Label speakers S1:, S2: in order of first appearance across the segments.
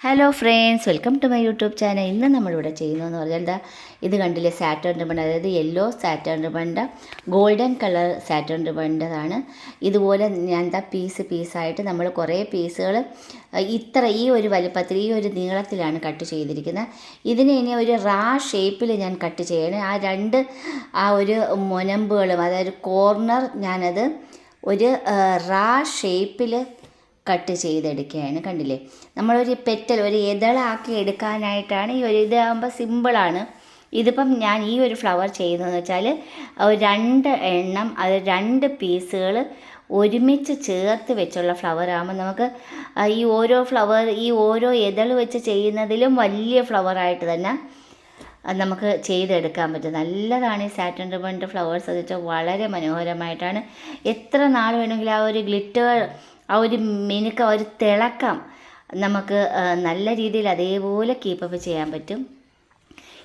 S1: Hello friends, welcome to my YouTube channel. ഇന്ന് നമ്മളിവിടെ ചെയ്യുന്നതെന്ന് പറഞ്ഞാൽ ഇത് കണ്ടില്ലേ, സാറ്റേൺ റിബൺ, അതായത് യെല്ലോ സാറ്റേൺ റിബണിൻ്റെ ഗോൾഡൻ കളർ സാറ്റേൺ റിബണിൻ്റെതാണ്. ഇതുപോലെ ഞാൻ പീസായിട്ട് നമ്മൾ കുറേ പീസുകൾ ഈ ഒരു വലുപ്പത്തിൽ, ഈ ഒരു നീളത്തിലാണ് കട്ട് ചെയ്തിരിക്കുന്നത്. ഇതിനെ ഇനി ഒരു ഷേപ്പിൽ ഞാൻ കട്ട് ചെയ്യണം. ആ ഒരു മുനമ്പുകളും, അതായത് കോർണർ, ഞാനത് ഒരു ഷേപ്പിൽ കട്ട് ചെയ്തെടുക്കുകയാണ്. കണ്ടില്ലേ, നമ്മളൊരു ഒരു ഇതളാക്കി എടുക്കാനായിട്ടാണ് ഈ ഒരു ഇതാകുമ്പോൾ സിമ്പിളാണ്. ഇതിപ്പം ഞാൻ ഈ ഒരു ഫ്ലവർ ചെയ്യുന്നതെന്ന് വെച്ചാൽ 2 എണ്ണം, അത് 2 പീസുകൾ ഒരുമിച്ച് ചേർത്ത് വെച്ചുള്ള ഫ്ലവർ ആകുമ്പോൾ നമുക്ക് ഈ ഓരോ ഇതൾ വെച്ച് ചെയ്യുന്നതിലും വലിയ ഫ്ലവറായിട്ട് തന്നെ നമുക്ക് ചെയ്തെടുക്കാൻ പറ്റും. നല്ലതാണ് ഈ സാറ്റൻ റിബണിൻ്റെ ഫ്ലവേഴ്സ് എന്ന് വെച്ചാൽ വളരെ മനോഹരമായിട്ടാണ്. എത്ര നാൾ വേണമെങ്കിലും ആ ഒരു ഗ്ലിറ്റർ, ആ ഒരു മിനുക്കം, ഒരു തിളക്കം നമുക്ക് നല്ല രീതിയിൽ അതേപോലെ കീപ്പപ്പ് ചെയ്യാൻ പറ്റും.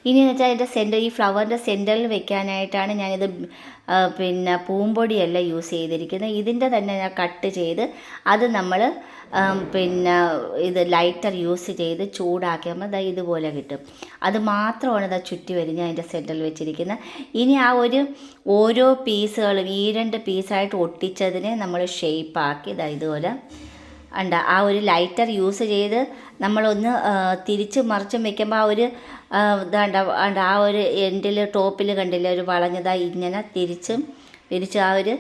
S1: ഇനിയെന്ന് വെച്ചാൽ ഈ ഫ്ലവറിൻ്റെ സെൻറ്ററിൽ വെക്കാനായിട്ടാണ് ഞാനിത് പൂമ്പൊടിയല്ല യൂസ് ചെയ്തിരിക്കുന്നത്. ഇതിൻ്റെ തന്നെ ഞാൻ കട്ട് ചെയ്ത് അത് നമ്മൾ ഇത് ലൈറ്റർ യൂസ് ചെയ്ത് ചൂടാക്കുമ്പോൾ ഇതുപോലെ കിട്ടും. അത് മാത്രമാണ് ചുറ്റി വരിഞ്ഞ് അതിൻ്റെ സെൻറ്ററിൽ വെച്ചിരിക്കുന്നത്. ഇനി ഓരോ പീസുകളും ഈ 2 പീസായിട്ട് ഒട്ടിച്ചതിനെ നമ്മൾ ഷേപ്പാക്കി ഇതുപോലെ ആ ഒരു ലൈറ്റർ യൂസ് ചെയ്ത് നമ്മളൊന്ന് തിരിച്ച് മറിച്ചും വെക്കുമ്പോൾ ആ ഒരു എൻഡിൽ ടോപ്പിൽ കണ്ടില്ല ഒരു ഇങ്ങനെ തിരിച്ച് ആ ഒരു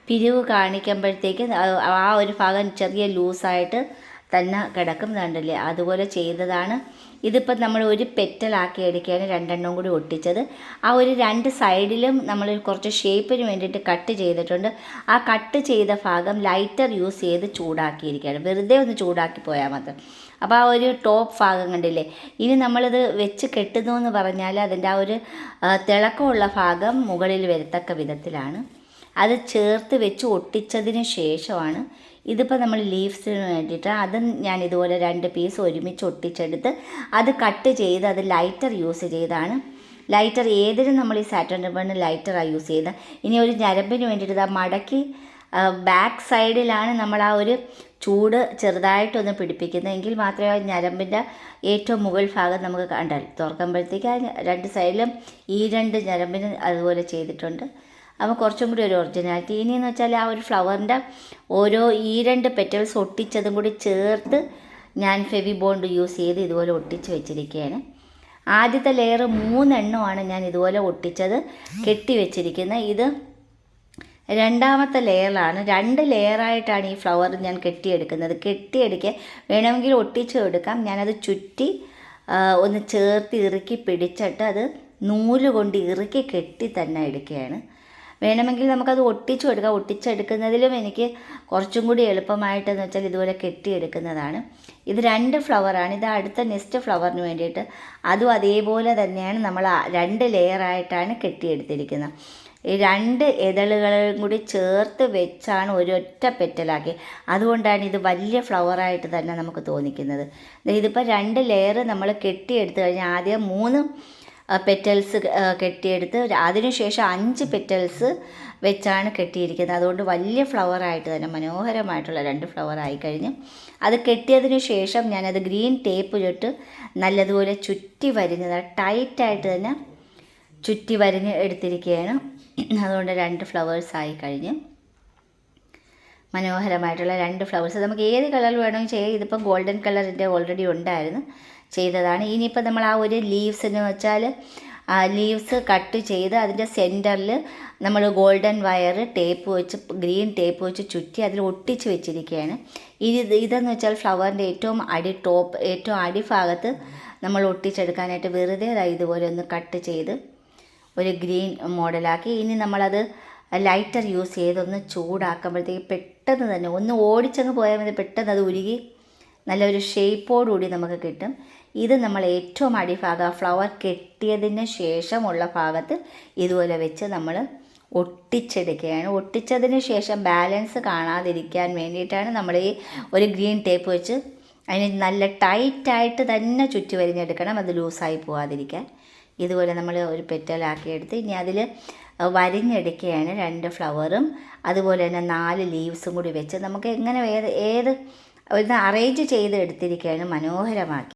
S1: പിരിവ് കാണിക്കുമ്പോഴത്തേക്ക് ആ ഒരു ഭാഗം ചെറിയ ലൂസായിട്ട് തന്നെ കിടക്കും. കണ്ടില്ലേ, അതുപോലെ ചെയ്തതാണ്. ഇതിപ്പം നമ്മൾ ഒരു പെറ്റലാക്കി എടുക്കുകയാണ് 2 കൂടി ഒട്ടിച്ചത്. ആ ഒരു 2 സൈഡിലും നമ്മൾ കുറച്ച് ഷേപ്പിന് വേണ്ടിയിട്ട് കട്ട് ചെയ്തിട്ടുണ്ട്. ആ കട്ട് ചെയ്ത ഭാഗം ലൈറ്റർ യൂസ് ചെയ്ത് ചൂടാക്കിയിരിക്കുകയാണ്. വെറുതെ ഒന്ന് ചൂടാക്കി പോയാൽ മാത്രം. അപ്പോൾ ആ ഒരു ടോപ്പ് ഭാഗം കണ്ടില്ലേ. ഇനി നമ്മളിത് വെച്ച് കെട്ടുന്നു എന്ന് പറഞ്ഞാൽ അതിൻ്റെ ആ ഒരു തിളക്കമുള്ള ഭാഗം മുകളിൽ വരത്തക്ക വിധത്തിലാണ് അത് ചേർത്ത് വെച്ച് ഒട്ടിച്ചതിന് ശേഷമാണ് ഇതിപ്പോൾ നമ്മൾ ലീവ്സിന് വേണ്ടിയിട്ട് ഞാൻ ഇതുപോലെ 2 പീസ് ഒരുമിച്ച് ഒട്ടിച്ചെടുത്ത് അത് കട്ട് ചെയ്ത് അത് ലൈറ്റർ യൂസ് ചെയ്താണ്. ലൈറ്റർ ഏതിനും നമ്മൾ ഈ സാറ്റൻ റിബണിന് ലൈറ്ററാണ് യൂസ് ചെയ്തത്. ഇനി ഒരു ഞരമ്പിന് വേണ്ടിയിട്ട് മടക്കി ബാക്ക് സൈഡിലാണ് നമ്മൾ ആ ഒരു ചൂട് ചെറുതായിട്ടൊന്ന് പിടിപ്പിക്കുന്നത്. എങ്കിൽ മാത്രമേ ആ ഞരമ്പിൻ്റെ ഏറ്റവും മുകൾ ഭാഗം നമുക്ക് കണ്ടാൽ തുറക്കുമ്പോഴത്തേക്ക് ആ 2 സൈഡിലും ഈ 2 ഞരമ്പിന് അതുപോലെ ചെയ്തിട്ടുണ്ട്. അപ്പോൾ കുറച്ചും കൂടി ഒരു ഒറിജിനാലിറ്റി. ഇനിയെന്ന് വെച്ചാൽ ആ ഒരു ഫ്ലവറിൻ്റെ ഈ 2 പെറ്റൽസ് ഒട്ടിച്ചതും കൂടി ചേർത്ത് ഞാൻ ഫെവി ബോണ്ട് യൂസ് ചെയ്ത് ഇതുപോലെ ഒട്ടിച്ച് വെച്ചിരിക്കുകയാണ്. ആദ്യത്തെ ലെയർ 3 എണ്ണമാണ് ഞാൻ ഇതുപോലെ ഒട്ടിച്ചത് കെട്ടി വെച്ചിരിക്കുന്നത്. ഇത് രണ്ടാമത്തെ ലെയറിലാണ്. 2 ലെയറായിട്ടാണ് ഈ ഫ്ലവർ ഞാൻ കെട്ടിയെടുക്കുന്നത്. വേണമെങ്കിൽ ഒട്ടിച്ച് എടുക്കാം. ഞാനത് ചുറ്റി ഒന്ന് ചേർത്ത് ഇറുക്കി പിടിച്ചിട്ട് അത് നൂല് കൊണ്ട് ഇറുക്കി കെട്ടി തന്നെ എടുക്കുകയാണ്. വേണമെങ്കിൽ നമുക്കത് ഒട്ടിച്ചെടുക്കുന്നതിലും എനിക്ക് കുറച്ചും കൂടി എളുപ്പമായിട്ടെന്ന് വെച്ചാൽ ഇതുപോലെ കെട്ടിയെടുക്കുന്നതാണ്. ഇത് 2 ഫ്ലവറാണ്. ഇത് അടുത്ത നെക്സ്റ്റ് ഫ്ലവറിന് വേണ്ടിയിട്ട് അതും അതേപോലെ തന്നെയാണ് നമ്മൾ 2 ലെയറായിട്ടാണ് കെട്ടിയെടുത്തിരിക്കുന്നത്. ഈ 2 ഇതളുകളും കൂടി ചേർത്ത് വെച്ചാണ് ഒരൊറ്റ പെറ്റലാക്കി. അതുകൊണ്ടാണ് ഇത് വലിയ ഫ്ലവറായിട്ട് തന്നെ നമുക്ക് തോന്നിക്കുന്നത്. ഇതിപ്പോൾ 2 ലെയർ നമ്മൾ കെട്ടിയെടുത്ത് കഴിഞ്ഞാൽ ആദ്യം 3 പെറ്റൽസ് കെട്ടിയെടുത്ത് അതിനുശേഷം 5 പെറ്റൽസ് വെച്ചാണ് കെട്ടിയിരിക്കുന്നത്. അതുകൊണ്ട് വലിയ ഫ്ലവറായിട്ട് തന്നെ മനോഹരമായിട്ടുള്ള 2 ഫ്ലവറായി കഴിഞ്ഞു. അത് കെട്ടിയതിന് ശേഷം ഞാനത് ഗ്രീൻ ടേപ്പ് ഇട്ട് നല്ലതുപോലെ ചുറ്റി വരിഞ്ഞത് ടൈറ്റായിട്ട് തന്നെ ചുറ്റി വരിഞ്ഞ് എടുത്തിരിക്കുകയാണ്. അതുകൊണ്ട് 2 ഫ്ലവേഴ്സായി കഴിഞ്ഞു. മനോഹരമായിട്ടുള്ള 2 ഫ്ലവേഴ്സ് നമുക്ക് ഏത് കളർ വേണമെങ്കിൽ ചെയ്യാം. ഇതിപ്പം ഗോൾഡൻ കളറിൻ്റെ ഓൾറെഡി ഉണ്ടായിരുന്നു, ചെയ്തതാണ്. ഇനിയിപ്പോൾ നമ്മൾ ആ ഒരു ലീവ്സിന് വെച്ചാൽ ലീവ്സ് കട്ട് ചെയ്ത് അതിൻ്റെ സെൻറ്ററിൽ നമ്മൾ ഗോൾഡൻ വയർ ഗ്രീൻ ടേപ്പ് വെച്ച് ചുറ്റി അതിൽ ഒട്ടിച്ച് വെച്ചിരിക്കുകയാണ്. ഇതെന്ന് വെച്ചാൽ ഫ്ലവറിൻ്റെ ഏറ്റവും അടിഭാഗത്ത് നമ്മൾ ഒട്ടിച്ചെടുക്കാനായിട്ട് വെറുതെ ഇതുപോലെ ഒന്ന് കട്ട് ചെയ്ത് ഒരു ഗ്രീൻ മോഡലാക്കി. ഇനി നമ്മളത് ലൈറ്റർ യൂസ് ചെയ്തൊന്ന് ചൂടാക്കുമ്പോഴത്തേക്ക് പെട്ടെന്ന് തന്നെ ഒന്ന് ഓടിച്ചങ്ങ് പോയാൽ മതി, പെട്ടെന്ന് അത് ഉരുകി നല്ലൊരു ഷേപ്പോടുകൂടി നമുക്ക് കിട്ടും. ഇത് നമ്മൾ ഏറ്റവും അടിഭാഗം ഫ്ലവർ കെട്ടിയതിന് ശേഷമുള്ള ഭാഗത്ത് ഇതുപോലെ വെച്ച് നമ്മൾ ഒട്ടിച്ചെടുക്കുകയാണ്. ഒട്ടിച്ചതിന് ശേഷം ബാലൻസ് കാണാതിരിക്കാൻ വേണ്ടിയിട്ടാണ് നമ്മൾ ഈ ഒരു ഗ്രീൻ ടേപ്പ് വെച്ച് അതിന് നല്ല ടൈറ്റായിട്ട് തന്നെ ചുറ്റി വരിഞ്ഞെടുക്കണം, അത് ലൂസായി പോകാതിരിക്കാൻ. ഇതുപോലെ നമ്മൾ ഒരു പെറ്റലാക്കിയെടുത്ത് ഇനി അതിൽ വരിഞ്ഞെടുക്കുകയാണ് 2 ഫ്ലവറും അതുപോലെ തന്നെ 4 ലീവ്സും കൂടി വെച്ച് നമുക്ക് എങ്ങനെ ഏത് ഒന്ന് അറേഞ്ച് ചെയ്ത് എടുത്തിരിക്കുകയാണ് മനോഹരമാക്കി.